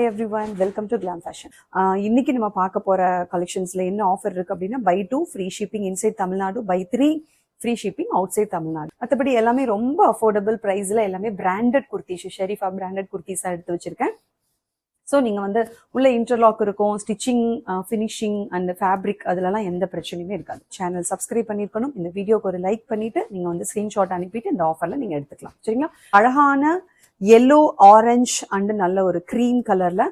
Hey everyone, welcome to Glam Fashion. இன்னைக்கு நம்ம பார்க்க போற கலெக்ஷன்ஸ்ல என்ன ஆஃபர் இருக்கு அப்படின்னா buy 2 free shipping inside Tamil Nadu, buy 3 free shipping outside Tamil Nadu. மற்றபடி எல்லாமே ரொம்ப அஃபோர்டபுள் ப்ரைஸ்ல எல்லாமே பிராண்டட் குர்த்திஸ், ஷெரீஃபா பிராண்டட் குர்த்திஸா எடுத்து வச்சிருக்கேன். ஸோ நீங்கள் வந்து உள்ள இன்டர்லாக் இருக்கும், ஸ்டிச்சிங், ஃபினிஷிங் அண்ட் ஃபேப்ரிக் அதுலலாம் எந்த பிரச்சனையுமே இருக்காது. சேனல் சப்ஸ்கிரைப் பண்ணியிருக்கணும். இந்த வீடியோக்கு ஒரு லைக் பண்ணிட்டு நீங்கள் வந்து ஸ்க்ரீன்ஷாட் அனுப்பிட்டு இந்த ஆஃபரில் நீங்கள் எடுத்துக்கலாம். சரிங்களா? அழகான yellow, ஆரஞ்ச் அண்ட் நல்ல ஒரு க்ரீம் கலர்ல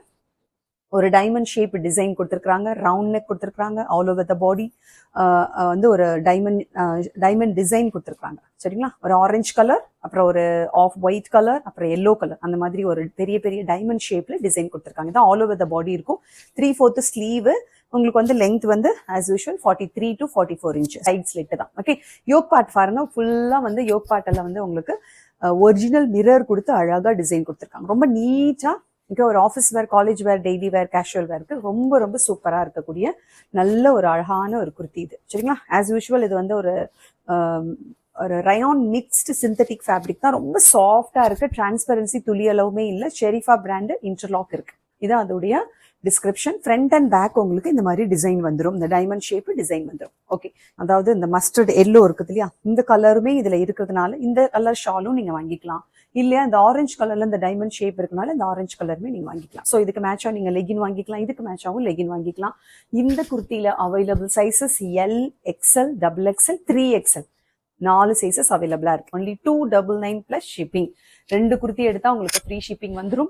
ஒரு டைமண்ட் ஷேப் டிசைன் கொடுத்துருக்காங்க. ரவுண்ட் நெக் கொடுத்துருக்காங்க. ஆல் ஓவர் த பாடி வந்து ஒரு டைமண்ட் டிசைன் கொடுத்துருக்காங்க. சரிங்களா? ஒரு ஆரஞ்சு கலர், அப்புறம் ஒரு ஆஃப் ஒயிட் கலர், அப்புறம் எல்லோ கலர், அந்த மாதிரி ஒரு பெரிய பெரிய டைமண்ட் ஷேப்ல டிசைன் கொடுத்துருக்காங்க. இதான் ஆல் ஓவர் த பாடி இருக்கும். 3/4 ஸ்லீவ். உங்களுக்கு வந்து லெங்த் வந்து as usual 43 to 44 inch. Side slit தான். ஓகே, யோக் பார்ட் பாருங்க. ஃபுல்லா வந்து யோக் பார்ட்ல வந்து உங்களுக்கு ஒரிஜினல் மிரர் கொடுத்து அழகா டிசைன் கொடுத்துருக்காங்க. ரொம்ப நீட்டா இங்கே ஒரு ஆஃபீஸ் வேர், காலேஜ் வேர், டெய்லி வேர், கேஷுவல் வேருக்கு ரொம்ப ரொம்ப சூப்பராக இருக்கக்கூடிய நல்ல ஒரு அழகான ஒரு குர்த்தி இது. சரிங்களா? ஆஸ் யூஷுவல் இது வந்து ஒரு ரயான் மிக்ஸ்டு சிந்தட்டிக் ஃபேப்ரிக் தான். ரொம்ப சாஃப்டா இருக்கு. டிரான்ஸ்பரன்சி துளி அளவுமே இல்லை. ஷெரீஃபா பிராண்டு இன்டர்லாக் இருக்கு. இதான் அதோடைய டிஸ்கிரிப்ஷன். ஃப்ரண்ட் அண்ட் பேக் உங்களுக்கு இந்த மாதிரி டிசைன் வந்துடும். இந்த டைமண்ட் ஷேப் டிசைன் வந்துடும். ஓகே, அதாவது இந்த மஸ்டர்ட் எல்லோ இருக்குது இல்லையா, இந்த கலருமே இதுல இருக்கிறதுனால இந்த கலர் ஷாலும் நீங்க வாங்கிக்கலாம். இல்லையா இந்த ஆரஞ்சு கலர்ல இந்த டைமண்ட் ஷேப் இருக்கனால இந்த ஆரஞ்சு கலருமே நீங்க வாங்கிக்கலாம். ஸோ இதுக்கு மேட்சாக நீங்க லெகின் வாங்கிக்கலாம். இதுக்கு மேட்சாகவும் லெகின் வாங்கிக்கலாம். இந்த குர்த்தியில available sizes L, XL, XXL, 3XL 4 sizes அவைலபிளா இருக்கு. Only 299 plus shipping. 2 குர்த்தி எடுத்தா உங்களுக்கு ஃப்ரீ ஷிப்பிங் வந்துடும்.